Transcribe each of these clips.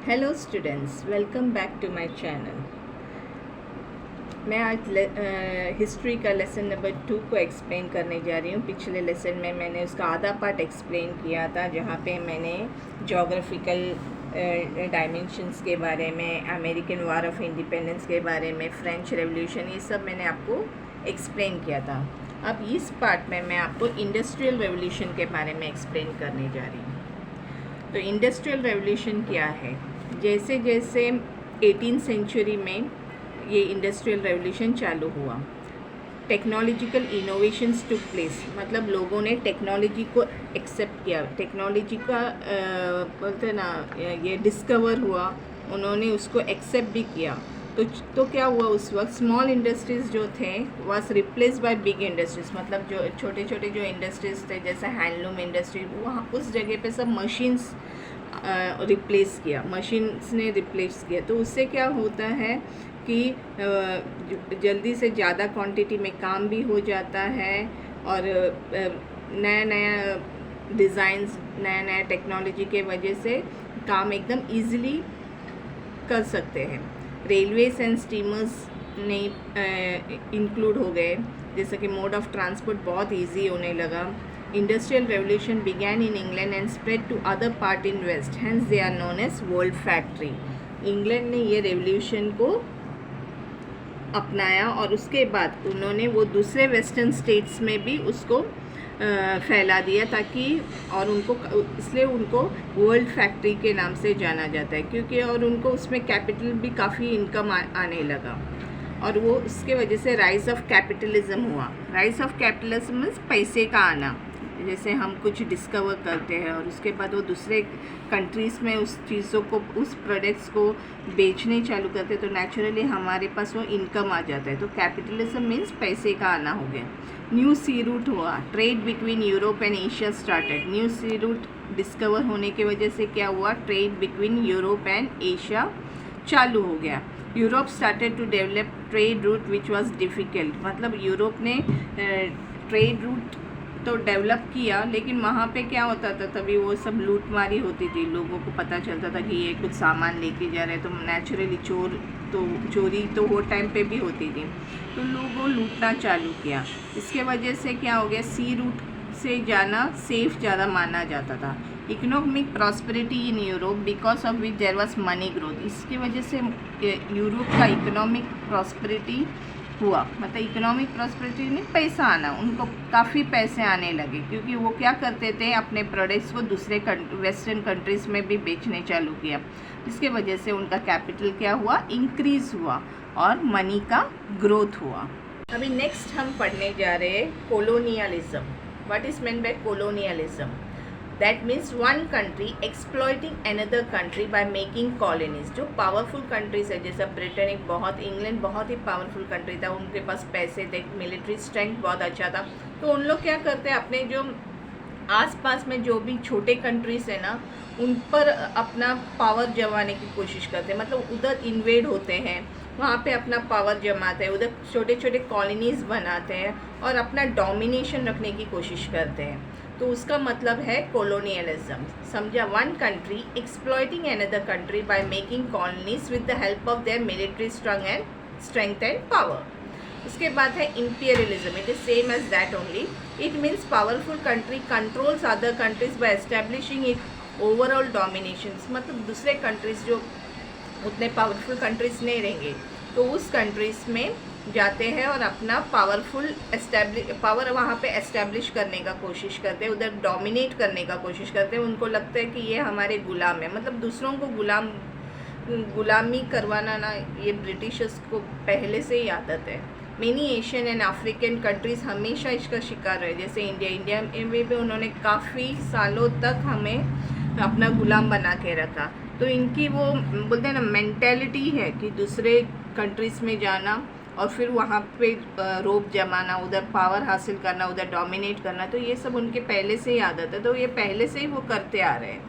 Hello students, welcome back to my channel. मैं आज history का लेसन नंबर 2 को एक्सप्लेन करने जा रही हूँ। पिछले लेसन में मैंने उसका आधा पार्ट एक्सप्लेन किया था, जहाँ पे मैंने जोग्राफिकल डायमेंशंस के बारे में, अमेरिकन वार ऑफ इंडिपेंडेंस के बारे में, फ्रेंच रेवोल्यूशन, ये सब मैंने आपको एक्सप्लेन किया था। अब इस पार्ट में मैं आपको इंडस्ट्रियल रेवोल्यूशन के बारे में एक्सप्लेन करने जा रही हूँ। तो इंडस्ट्रियल रेवोल्यूशन क्या है? जैसे जैसे 18th सेंचुरी में ये इंडस्ट्रियल रेवोल्यूशन चालू हुआ, टेक्नोलॉजिकल इनोवेशंस टुक प्लेस, मतलब लोगों ने टेक्नोलॉजी को एक्सेप्ट किया, टेक्नोलॉजी का बोलते ना, ये डिस्कवर हुआ, उन्होंने उसको एक्सेप्ट भी किया। तो क्या हुआ, उस वक्त स्मॉल इंडस्ट्रीज़ जो थे was replace by big industries, मतलब जो छोटे छोटे जो इंडस्ट्रीज़ थे जैसे हैंडलूम इंडस्ट्री, वहाँ उस जगह पे सब मशीन्स रिप्लेस किया, मशीन्स ने रिप्लेस किया। तो उससे क्या होता है कि जल्दी से ज़्यादा क्वांटिटी में काम भी हो जाता है, और नया नया डिज़ाइंस, नया नया टेक्नोलॉजी के वजह से काम एकदम इजीली कर सकते हैं। रेलवेज एंड स्टीमर्स ने इंक्लूड हो गए, जैसे कि मोड ऑफ ट्रांसपोर्ट बहुत इजी होने लगा। Industrial revolution began in England and spread to other part in west, hence they are known as world factory. England ने ये रेवोल्यूशन को अपनाया और उसके बाद उन्होंने वो दूसरे वेस्टर्न स्टेट्स में भी उसको फैला दिया, ताकि और उनको इसलिए उनको वर्ल्ड फैक्ट्री के नाम से जाना जाता है, क्योंकि और उनको उसमें कैपिटल भी काफ़ी इनकम आने लगा, और वो उसके वजह से राइज ऑफ कैपिटलिज्म हुआ। राइज ऑफ कैपिटलिज्म मीन्स पैसे का आना, जैसे हम कुछ डिस्कवर करते हैं और उसके बाद वो दूसरे कंट्रीज़ में उस चीज़ों को, उस प्रोडक्ट्स को बेचने चालू करते हैं, तो नेचुरली हमारे पास वो इनकम आ जाता है। तो कैपिटलिज्म मीन्स पैसे का आना हो गया। न्यू सी रूट हुआ, trade between Europe and Asia started. New sea route discover होने की वजह से क्या हुआ, trade between Europe and Asia चालू हो गया। Europe started to develop trade route which was difficult, मतलब यूरोप ने ट्रेड रूट तो डेवलप किया, लेकिन वहाँ पे क्या होता था, तभी वो सब लूटमारी होती थी। लोगों को पता चलता था कि ये कुछ सामान लेके जा रहे हैं, तो नेचुरली चोरी तो वो टाइम पे भी होती थी, तो लोगों लूटना चालू किया। इसके वजह से क्या हो गया, सी रूट से जाना सेफ ज़्यादा माना जाता था। Economic prosperity in Europe because of which there was money growth, इसकी वजह से यूरोप का इकोनॉमिक प्रॉस्पेरिटी हुआ, मतलब इकोनॉमिक प्रॉस्पेरिटी में पैसा आना, उनको काफ़ी पैसे आने लगे, क्योंकि वो क्या करते थे, अपने प्रोडक्ट्स को दूसरे वेस्टर्न कंट्रीज़ में भी बेचने चालू किया, जिसके वजह से उनका कैपिटल क्या हुआ, इंक्रीज़ हुआ और मनी का ग्रोथ हुआ। अभी नेक्स्ट हम पढ़ने जा रहे हैं colonialism. What is meant by colonialism? That means one country exploiting another country by making colonies। जो पावरफुल कंट्रीज है, जैसा ब्रिटेन एक बहुत, इंग्लैंड बहुत ही पावरफुल कंट्री था, उनके पास पैसे थे, मिलिट्री स्ट्रेंथ बहुत अच्छा था, तो उन लोग क्या करते हैं, अपने जो आसपास में जो भी छोटे कंट्रीज है ना, उन पर अपना पावर जमाने की कोशिश करते हैं, मतलब उधर इन्वेड होते हैं, वहाँ पे अपना पावर जमाते हैं, उधर छोटे छोटे कॉलोनीज बनाते हैं और अपना डोमिनेशन रखने की कोशिश करते हैं। तो उसका मतलब है कोलोनियलिज्म। समझा? One country exploiting another country by making colonies with the help of their military strength and power. उसके बाद है imperialism. It is same as that only. It means powerful country controls other countries by establishing it overall domination, मतलब दूसरे countries जो उतने powerful countries नहीं रहेंगे, तो उस कंट्रीज में जाते हैं और अपना पावर वहाँ पे एस्टेब्लिश करने का कोशिश करते हैं, उधर डोमिनेट करने का कोशिश करते हैं। उनको लगता है कि ये हमारे गुलाम है, मतलब दूसरों को गुलामी करवाना ना, ये ब्रिटिशर्स को पहले से ही आदत है। Many Asian and African countries हमेशा इसका शिकार रहे, जैसे इंडिया में भी उन्होंने काफ़ी सालों तक हमें अपना गुलाम बना के रखा। तो इनकी वो बोलते हैं ना मेंटेलिटी है कि दूसरे कंट्रीज़ में जाना और फिर वहाँ पे रोब जमाना, उधर पावर हासिल करना, उधर डोमिनेट करना, तो ये सब उनके पहले से ही आदत है, तो ये पहले से ही वो करते आ रहे हैं।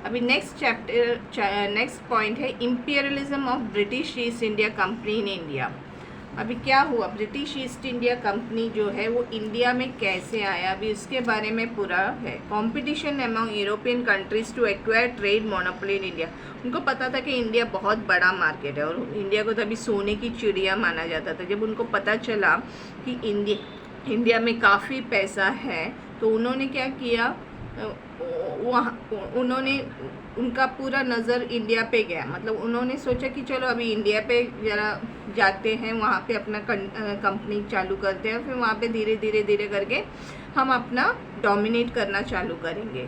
अभी नेक्स्ट पॉइंट है imperialism of British East India Company in India. अभी क्या हुआ, ब्रिटिश ईस्ट इंडिया कंपनी जो है वो इंडिया में कैसे आया, अभी उसके बारे में पूरा है। Competition among European countries to acquire trade monopoly in India. उनको पता था कि इंडिया बहुत बड़ा मार्केट है और इंडिया को तभी सोने की चिड़िया माना जाता था। जब उनको पता चला कि इंडिया में काफ़ी पैसा है तो उन्होंने क्या किया, उन्होंने उनका पूरा नज़र इंडिया पे गया। मतलब उन्होंने सोचा कि चलो अभी इंडिया पे ज़रा जाते हैं, वहाँ पे अपना कंपनी चालू करते हैं, फिर वहाँ पे धीरे धीरे करके हम अपना डोमिनेट करना चालू करेंगे।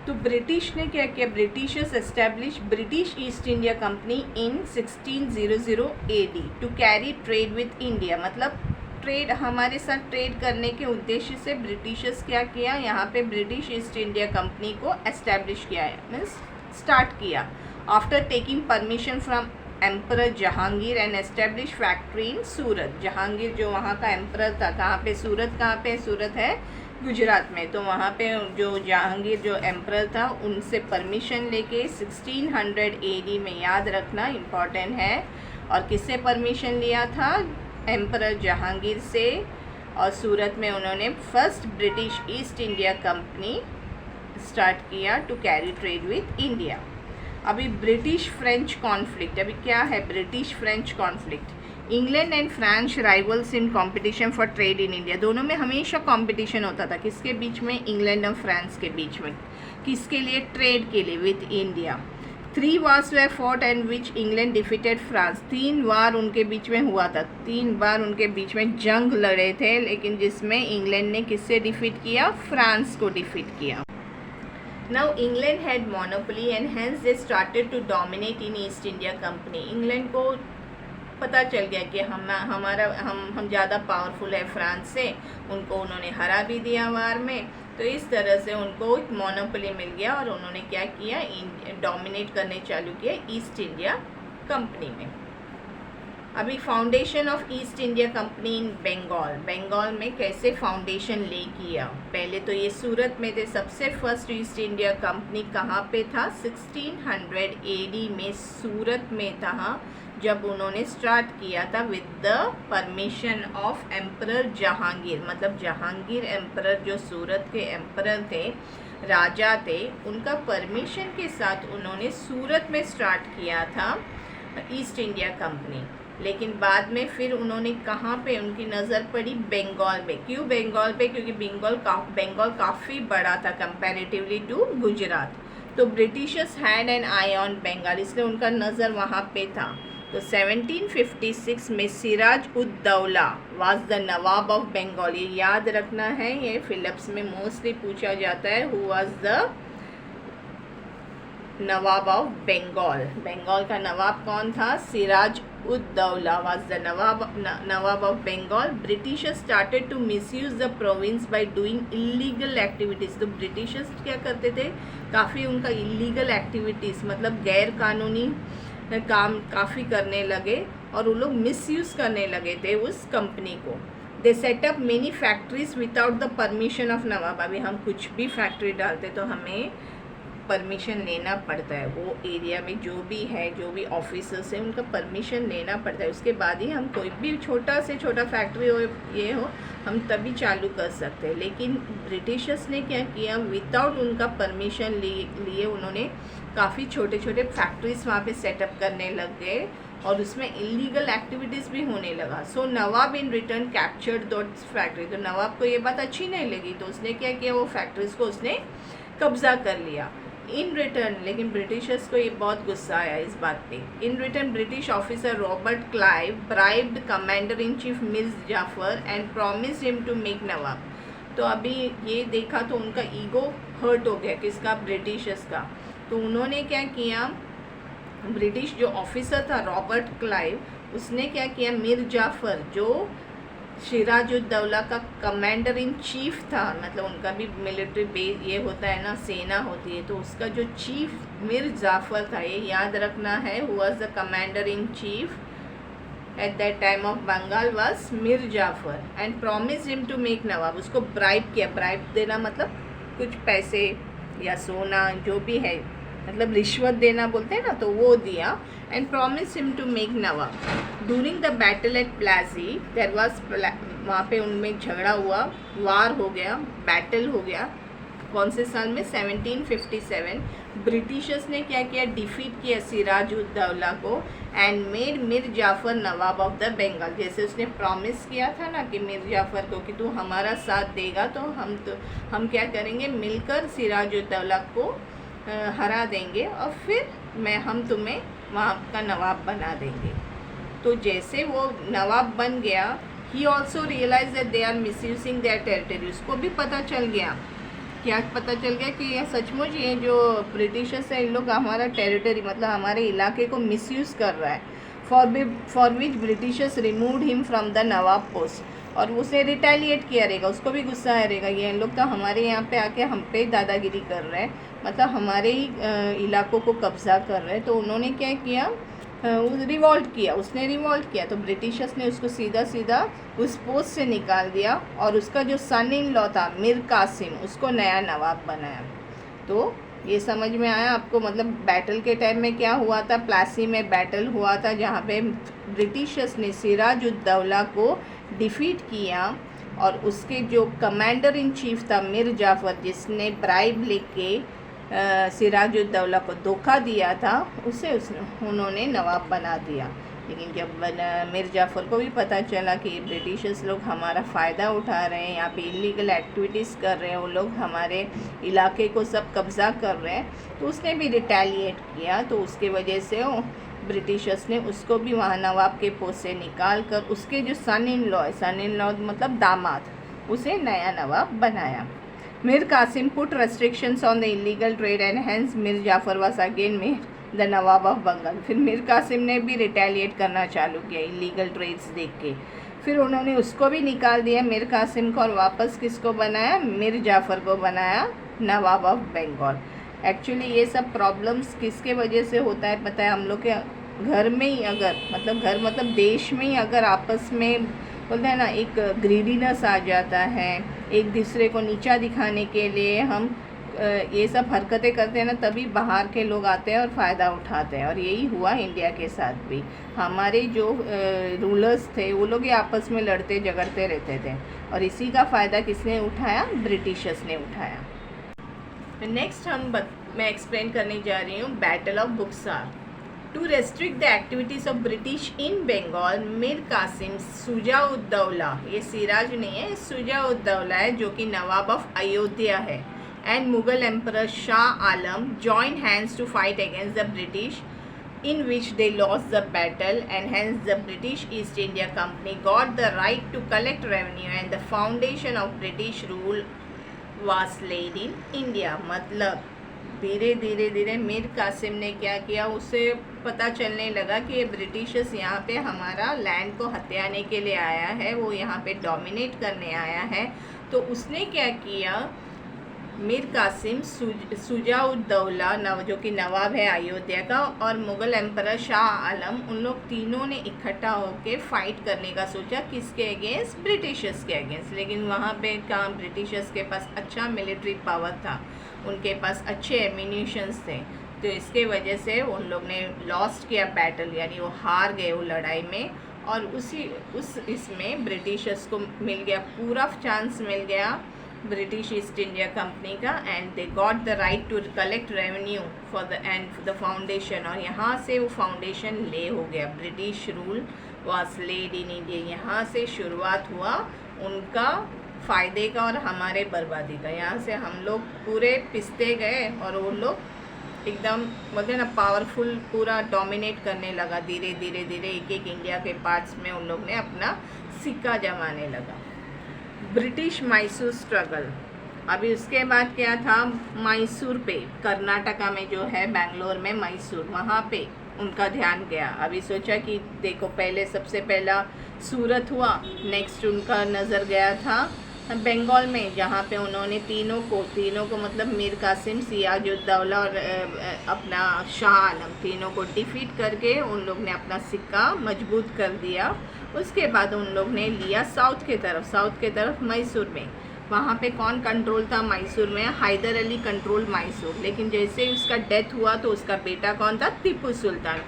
तो ब्रिटिश ने क्या किया, Britishers establish British East India Company in 1600 AD to carry trade with India. मतलब ट्रेड, हमारे साथ ट्रेड करने के उद्देश्य से ब्रिटिशर्स क्या किया, यहाँ पे ब्रिटिश ईस्ट इंडिया कंपनी को एस्टैब्लिश किया है, मीन्स स्टार्ट किया। After taking permission from emperor Jahangir and establish factory in Surat. Jahangir जो वहाँ का एम्परर था, कहाँ पे, सूरत। कहाँ पे, सूरत है गुजरात में। तो वहाँ पे जो जहांगीर जो एम्परर था उनसे परमिशन लेके 1600 AD में, याद रखना इम्पॉर्टेंट है। और किससे परमिशन लिया था, एम्परर जहांगीर से। और सूरत में उन्होंने first British East India Company start किया to carry trade with India. अभी ब्रिटिश फ्रेंच कॉन्फ्लिक्ट, अभी क्या है British French conflict. England and France rivals in competition for trade in India. दोनों में हमेशा कंपटीशन होता था, किसके बीच में, इंग्लैंड और फ्रांस के बीच में। किसके लिए, ट्रेड के लिए with India. 3 wars were fought and which England defeated France। 3 वार उनके बीच में हुआ था, 3 बार उनके बीच में जंग लड़े थे, लेकिन जिसमें इंग्लैंड ने किससे डिफीट किया, फ्रांस को डिफीट किया। Now England had monopoly and hence they started to dominate in East India Company। England को पता चल गया कि हम ज़्यादा पावरफुल है फ्रांस से, उनको उन्होंने हरा भी दिया वार में। तो इस तरह से उनको एक मोनोपोली मिल गया और उन्होंने क्या किया, डोमिनेट करने चालू किया ईस्ट इंडिया कंपनी में। अभी foundation of East India Company in Bengal. Bengal में कैसे फाउंडेशन ले किया, पहले तो ये सूरत में थे। सबसे फर्स्ट ईस्ट इंडिया कंपनी कहाँ पे था, 1600 AD में सूरत में था, जब उन्होंने स्टार्ट किया था with the permission of emperor Jahangir. मतलब जहांगीर एम्परर जो सूरत के एम्परर थे, राजा थे, उनका परमिशन के साथ उन्होंने सूरत में स्टार्ट किया था ईस्ट इंडिया कंपनी। लेकिन बाद में फिर उन्होंने कहाँ पे उनकी नज़र पड़ी, बंगाल पे। क्यों बंगाल पे, क्योंकि बंगाल काफ़ी बड़ा था कंपैरेटिवली टू गुजरात। तो Britishers had an eye on Bengal, इसलिए उनका नज़र वहाँ पे था। तो 1756 में Siraj ud Daula was the nawab of Bengal. ये याद रखना है, ये फिलिप्स में मोस्टली पूछा जाता है, who was the nawab of Bengal. Bengal का नवाब कौन था, Siraj ud Daula was the nawab of Bengal. Britishers started to misuse the province by doing illegal activities. तो ब्रिटिशर्स क्या करते थे, काफ़ी उनका इलीगल एक्टिविटीज़ मतलब गैर कानूनी काम काफ़ी करने लगे और वो लोग मिसयूज़ करने लगे थे उस कंपनी को। They set up many factories without the permission of nawab. अभी हम कुछ भी फैक्ट्री डालते तो हमें परमिशन लेना पड़ता है, वो एरिया में जो भी है, जो भी ऑफिसर्स हैं, उनका परमिशन लेना पड़ता है। उसके बाद ही हम कोई भी छोटा से छोटा फैक्ट्री हो, ये हो, हम तभी चालू कर सकते हैं। लेकिन ब्रिटिशर्स ने क्या किया, विदाउट उनका परमिशन लिए उन्होंने काफ़ी छोटे छोटे फैक्ट्रीज वहाँ पे सेटअप करने लग गए और उसमें इलीगल एक्टिविटीज़ भी होने लगा। So nawab in return captured those factory. तो नवाब को ये बात अच्छी नहीं लगी, तो उसने क्या किया, वो फैक्ट्रीज को उसने कब्जा कर लिया इन रिटर्न। लेकिन ब्रिटिशर्स को ये बहुत गुस्सा आया इस बात पे। In return British officer Robert Clive bribed commander in chief Mirza Jafar and promised him to make nawab. तो अभी ये देखा तो उनका ईगो हर्ट हो गया, किसका, ब्रिटिशर्स का। तो उन्होंने क्या किया, ब्रिटिश जो ऑफिसर था रॉबर्ट क्लाइव, उसने क्या किया, मिर्ज़ा जाफर जो सिराजुद्दौला का कमांडर इन चीफ था, मतलब उनका भी मिलिट्री बेस ये होता है ना, सेना होती है, तो उसका जो चीफ मिर्ज़ा जाफर था, ये याद रखना है, who was the commander in chief at that time of Bengal was Mirza Jafar and promised him to make nawab. उसको ब्राइब किया, ब्राइब देना मतलब कुछ पैसे या सोना जो भी है मतलब रिश्वत देना बोलते हैं ना, तो वो दिया। And promise him to make nawab. During the battle at Plassey there was, वहाँ पे उनमें झगड़ा हुआ, वार हो गया, बैटल हो गया। कौन से साल में? 1757। ब्रिटिशर्स ने क्या किया? डिफीट किया सिराजुद्दौला को and made Mir Jafar nawab of the Bengal. जैसे उसने प्रॉमिस किया था ना कि मीर जाफ़र को कि तू हमारा साथ देगा तो हम क्या करेंगे, मिलकर सिराजुद्दौला को हरा देंगे और फिर हम तुम्हें वहाँ का नवाब बना देंगे। तो जैसे वो नवाब बन गया, he also realise that they are misusing their territory. उसको भी पता चल गया, क्या पता चल गया कि ये सचमुच ये जो ब्रिटिशर्स है इन लोग हमारा टेरिटरी मतलब हमारे इलाके को मिसयूज़ कर रहा है। For which Britishers removed him from the Nawab post. और उसे रिटेलिएट किया रहेगा, उसको भी गुस्सा आ रहेगा, ये इन लोग तो हमारे यहाँ पे आके हम पे दादागिरी कर रहे हैं, मतलब हमारे ही इलाकों को कब्ज़ा कर रहे हैं। तो उन्होंने क्या किया, रिवॉल्ट किया, उसने रिवॉल्ट किया। तो ब्रिटिशर्स ने उसको सीधा सीधा उस पोस्ट से निकाल दिया और उसका जो सन इन लॉ था मीर कासिम, उसको नया नवाब बनाया। तो ये समझ में आया आपको, मतलब बैटल के टाइम में क्या हुआ था, प्लासी में बैटल हुआ था जहाँ पे ब्रिटिशर्स ने सिराजुद्दौला को डिफीट किया और उसके जो कमांडर इन चीफ था मीर जाफ़र, जिसने ब्राइब लेके सिराजुद्दौला को धोखा दिया था, उन्होंने नवाब बना दिया। लेकिन जब मीर जाफ़र को भी पता चला कि ब्रिटिशर्स लोग हमारा फ़ायदा उठा रहे हैं, यहाँ पे इलीगल एक्टिविटीज़ कर रहे हैं, वो लोग हमारे इलाके को सब कब्ज़ा कर रहे हैं, तो उसने भी रिटेलिएट किया। तो उसके वजह से ब्रिटिशर्स ने उसको भी वहाँ नवाब के पोस्ट से निकाल कर उसके जो सन इन लॉ मतलब दामाद, उसे नया नवाब बनाया। Mir Kasim put restrictions on the illegal trade and hence Mir Jafar was again made the nawab of Bengal. फिर मीर कासिम ने भी रिटेलिएट करना चालू किया इलीगल ट्रेड्स देख के, फिर उन्होंने उसको भी निकाल दिया मीर कासिम को, और वापस किसको बनाया, मीर जाफ़र को बनाया नवाब ऑफ बंगाल। एक्चुअली ये सब प्रॉब्लम्स किसके वजह से होता है पता है, हम लोग के घर में ही अगर मतलब देश में ही अगर आपस में बोलते हैं ना एक ग्रीडीनेस आ जाता है, एक दूसरे को नीचा दिखाने के लिए हम ये सब हरकतें करते हैं ना, तभी बाहर के लोग आते हैं और फ़ायदा उठाते हैं। और यही हुआ इंडिया के साथ भी। हमारे जो रूलर्स थे वो लोग आपस में लड़ते झगड़ते रहते थे और इसी का फ़ायदा किसने उठाया, ब्रिटिशर्स ने उठाया। नेक्स्ट मैं एक्सप्लेन करने जा रही हूँ battle of Buxar. To restrict the activities of British in Bengal, Mir Qasim Shujauddaula, ये सिराज नहीं है, शुजाउद्दौला है जो कि नवाब ऑफ अयोध्या है, and Mughal Emperor Shah Alam joined hands to fight against the British, in which they lost the battle, and hence the British East India Company got the right to collect revenue and the foundation of British rule was laid in India। मतलब धीरे मीर कासिम ने क्या किया, उसे पता चलने लगा कि ये ब्रिटिशर्स यहाँ पे हमारा लैंड को हथियाने के लिए आया है, वो यहाँ पे डोमिनेट करने आया है। तो उसने क्या किया, मीर कासिम शुजाउद्दौला जो कि नवाब है अयोध्या का, और मुग़ल एम्परर शाह आलम, उन लोग तीनों ने इकट्ठा होकर फाइट करने का सोचा, किसके अगेंस्ट, ब्रिटिशर्स के अगेंस्ट। लेकिन वहाँ पे कहाँ ब्रिटिशर्स के पास अच्छा मिलिट्री पावर था, उनके पास अच्छे एम्यूनिशंस थे, तो इसके वजह से उन लोग ने लॉस्ट किया बैटल, यानी वो हार गए वो लड़ाई में। और इसमें ब्रिटिशर्स को मिल गया पूरा चांस मिल गया ब्रिटिश ईस्ट इंडिया कंपनी का, and they got the right to collect revenue for the foundation. और यहाँ से वो फाउंडेशन ले हो गया, British rule was laid in India. यहाँ से शुरुआत हुआ उनका फ़ायदे का और हमारे बर्बादी का। यहाँ से हम लोग पूरे पिसते गए और वो लोग एकदम बोलते ना पावरफुल पूरा डोमिनेट करने लगा। धीरे धीरे एक एक इंडिया के पार्ट्स में उन लोग ने अपना सिक्का जमाने लगा। British Mysore struggle. अभी उसके बाद क्या था, मैसूर पे, कर्नाटका में जो है बेंगलोर में मैसूर, वहाँ पे उनका ध्यान गया। अभी सोचा कि देखो पहले सबसे पहला सूरत हुआ, नेक्स्ट उनका नज़र गया था बंगाल में, जहाँ पे उन्होंने तीनों को मतलब मीर कासिम, सिराजुद्दौला और अपना शाह आलम, तीनों को डिफीट करके उन लोग ने अपना सिक्का मजबूत कर दिया। उसके बाद उन लोग ने लिया साउथ के तरफ मैसूर में। वहाँ पे कौन कंट्रोल था मैसूर में? हैदर अली कंट्रोल मैसूर। लेकिन जैसे ही उसका डेथ हुआ तो उसका बेटा कौन था? Tipu Sultan,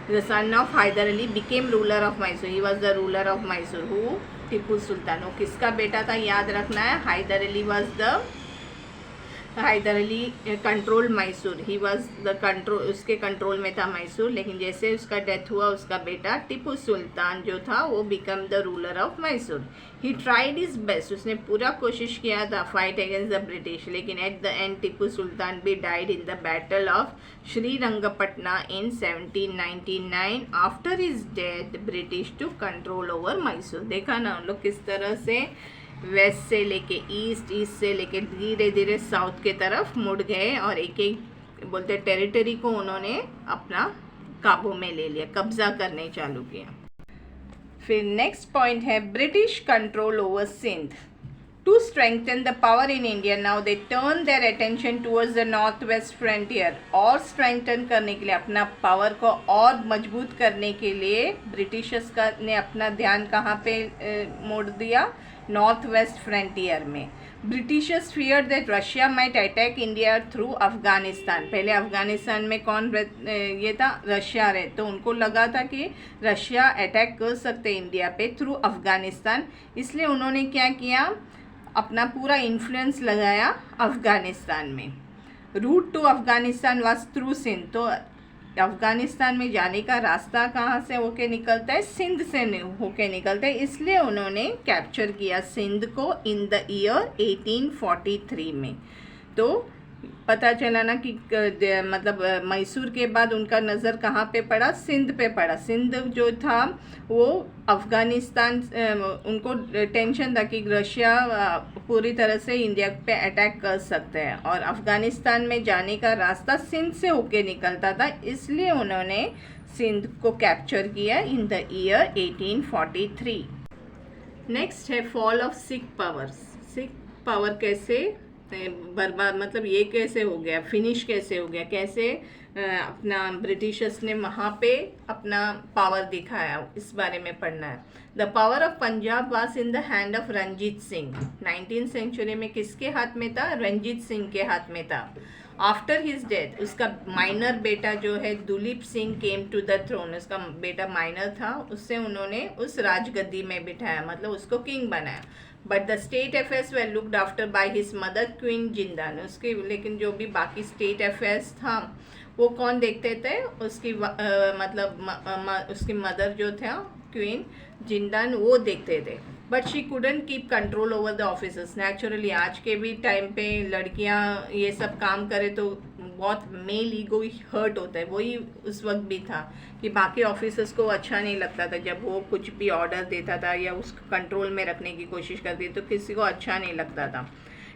the son of Hyder Ali, became ruler of Mysore. He was the ruler of Mysore. Who? Tipu Sultan. वो किसका बेटा था? याद रखना है, Hyder Ali was the Hyder Ali control Mysore. He was the control, उसके कंट्रोल में था मैसूर। लेकिन जैसे उसका डेथ हुआ उसका बेटा टीपू सुल्तान जो था वो become the ruler of Mysore. He tried his best, उसने पूरा कोशिश किया था फाइट अगेंस्ट द ब्रिटिश। लेकिन at the end Tipu Sultan भी died in the battle of Srirangapatna in 1799। After his death British to control over Mysore. देखा ना उन लोग किस तरह से वेस्ट से लेके ईस्ट, ईस्ट से लेके धीरे धीरे साउथ के तरफ मुड़ गए और एक एक बोलते टेरिटरी को उन्होंने अपना काबू में ले लिया, कब्जा करने चालू किया। फिर नेक्स्ट पॉइंट है British control over Sindh. To strengthen the power in India now they turn their attention towards the north west frontier. और स्ट्रेंथन करने के लिए, अपना पावर को और मजबूत करने के लिए ब्रिटिशर्स का ने अपना ध्यान कहाँ पे मोड़ दिया? नॉर्थ वेस्ट फ्रंटियर में। Britishers fear that Russia might attack India through Afghanistan. पहले अफगानिस्तान में कौन ये था? रशिया रहे। तो उनको लगा था कि रशिया अटैक कर सकते इंडिया पे थ्रू अफगानिस्तान। इसलिए उन्होंने क्या किया? अपना पूरा इन्फ्लुएंस लगाया अफगानिस्तान में। Route to Afghanistan was through Sindh. तो अफगानिस्तान में जाने का रास्ता कहाँ से होके निकलता है? सिंध से होके निकलता है। इसलिए उन्होंने कैप्चर किया सिंध को इन द ईयर 1843 में। तो पता चला ना कि मतलब मैसूर के बाद उनका नज़र कहाँ पे पड़ा? सिंध पे पड़ा। सिंध जो था वो अफ़गानिस्तान, उनको टेंशन था कि रशिया पूरी तरह से इंडिया पे अटैक कर सकते हैं और अफ़गानिस्तान में जाने का रास्ता सिंध से होके निकलता था। इसलिए उन्होंने सिंध को कैप्चर किया इन द ईयर 1843। नेक्स्ट है fall of Sikh power. Sikh power कैसे बर्बाद, मतलब ये कैसे हो गया, फिनिश कैसे हो गया, कैसे अपना ब्रिटिशर्स ने वहाँ पे अपना पावर दिखाया, इस बारे में पढ़ना है। The power of Punjab was in the hand of Ranjit Singh. 19th century में किसके हाथ में था? रंजीत सिंह के हाथ में था। आफ्टर हिज डेथ उसका माइनर बेटा जो है Duleep Singh came to the throne. उसका बेटा माइनर था, उससे उन्होंने उस राजगद्दी में बिठाया, मतलब उसको किंग बनाया। But the state affairs were looked after by his mother queen Jindan. उसके लेकिन जो भी बाकी स्टेट अफेयर्स था वो कौन देखते थे? उसकी उसकी मदर जो था क्वीन जिंदान, वो देखते थे। But she couldn't keep control over the officers. Naturally आज के भी टाइम पे लड़कियां ये सब काम करे तो बहुत मेल ईगो हर्ट होता है। वही उस वक्त भी था कि बाकी ऑफिसर्स को अच्छा नहीं लगता था जब वो कुछ भी ऑर्डर देता था या उसको कंट्रोल में रखने की कोशिश करती तो किसी को अच्छा नहीं लगता था।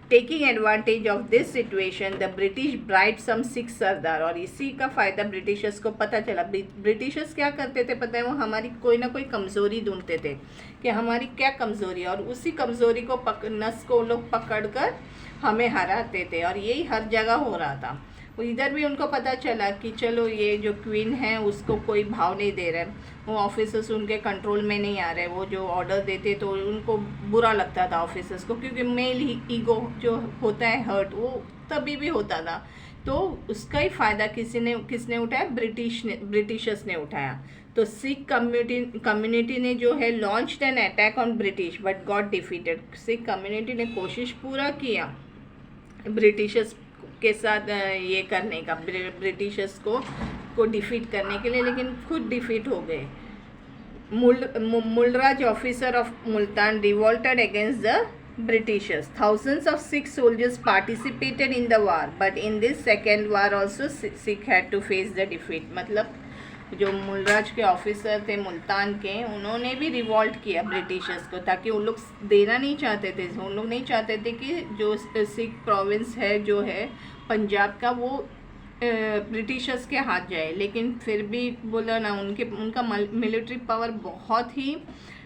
Taking advantage of this situation the British bribed some Sikh sardar. और इसी का फ़ायदा ब्रिटिशर्स को पता चला। ब्रिटिशर्स क्या करते थे पता है? वो हमारी कोई ना कोई कमज़ोरी ढूंढते थे कि हमारी क्या कमज़ोरी है, और उसी कमज़ोरी को नस को लोग पकड़ कर हमें हराते थे। और यही हर जगह हो रहा था। इधर भी उनको पता चला कि चलो ये जो क्वीन है उसको कोई भाव नहीं दे रहे, वो ऑफिसर्स उनके कंट्रोल में नहीं आ रहे, वो जो ऑर्डर देते तो उनको बुरा लगता था ऑफिसर्स को, क्योंकि मेल ईगो जो होता है हर्ट, वो तभी भी होता था। तो उसका ही फ़ायदा किसने उठाया? ब्रिटिशर्स ने उठाया। तो सिख कम्युनिटी ने जो है launched an attack on British but got defeated. Sikh community ने कोशिश पूरा किया ब्रिटिशर्स के साथ ये करने का, ब्रिटिशर्स को डिफीट करने के लिए, लेकिन खुद डिफीट हो गए। Mulraj officer of Multan revolted against the Britishers. Thousands of Sikh soldiers participated in the war, but in this second war also Sikh had to face the defeat. मतलब जो मुलराज के ऑफिसर थे मुल्तान के, उन्होंने भी रिवॉल्ट किया ब्रिटिशर्स को, ताकि उन लोग देना नहीं चाहते थे। उन लोग नहीं चाहते थे कि जो सिख प्रोविंस है जो है पंजाब का वो ब्रिटिशर्स के हाथ जाए। लेकिन फिर भी बोला ना, उनका मिलिट्री पावर बहुत ही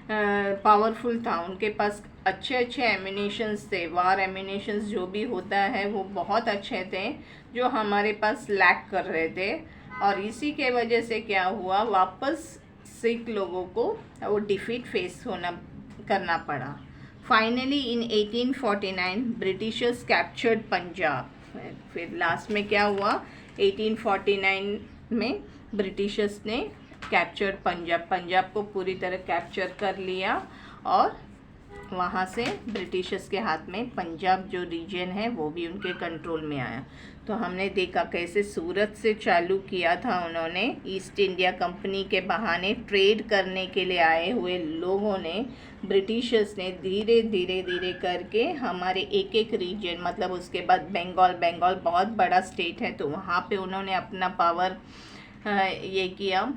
पावरफुल था। उनके पास अच्छे एमिनेशंस थे, वार एमिनेशंस जो भी होता है वो बहुत अच्छे थे, जो हमारे पास लैक कर रहे थे। और इसी के वजह से क्या हुआ, वापस सिख लोगों को वो डिफीट फेस करना पड़ा। Finally in 1849 Britishers captured Punjab. फिर लास्ट में क्या हुआ, 1849 में ब्रिटिशर्स ने कैप्चर्ड पंजाब, पंजाब को पूरी तरह कैप्चर कर लिया और वहाँ से ब्रिटिशर्स के हाथ में पंजाब जो रीजन है वो भी उनके कंट्रोल में आया। तो हमने देखा कैसे सूरत से चालू किया था उन्होंने, ईस्ट इंडिया कंपनी के बहाने ट्रेड करने के लिए आए हुए लोगों ने, ब्रिटिशर्स ने धीरे धीरे धीरे करके हमारे एक एक रीजन, मतलब उसके बाद बंगाल बहुत बड़ा स्टेट है, तो वहाँ पे उन्होंने अपना पावर ये किया।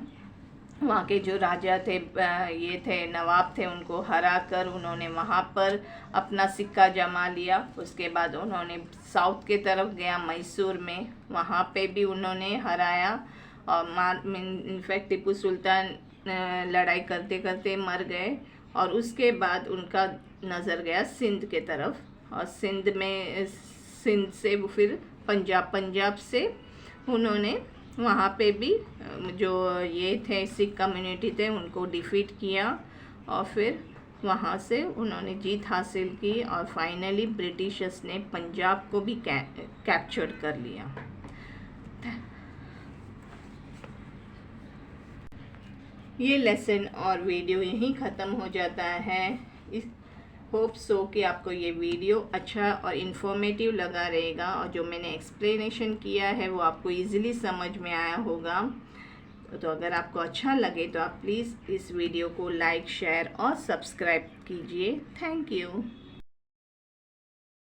वहाँ के जो राजा थे, ये थे नवाब थे, उनको हरा कर उन्होंने वहाँ पर अपना सिक्का जमा लिया। उसके बाद उन्होंने साउथ के तरफ गया, मैसूर में, वहाँ पे भी उन्होंने हराया और इनफैक्ट टिप्पू सुल्तान लड़ाई करते करते मर गए। और उसके बाद उनका नज़र गया सिंध के तरफ, और सिंध से फिर पंजाब से उन्होंने वहाँ पे भी जो ये थे सिख कम्युनिटी थे उनको डिफीट किया और फिर वहाँ से उन्होंने जीत हासिल की और फाइनली ब्रिटिशर्स ने पंजाब को भी कैप्चर कर लिया। ये लेसन और वीडियो यहीं ख़त्म हो जाता है। इस होप सो कि आपको ये वीडियो अच्छा और इन्फॉर्मेटिव लगा रहेगा और जो मैंने एक्सप्लेनेशन किया है वो आपको इजीली समझ में आया होगा। तो अगर आपको अच्छा लगे तो आप प्लीज़ इस वीडियो को लाइक, शेयर और सब्सक्राइब कीजिए। Thank you.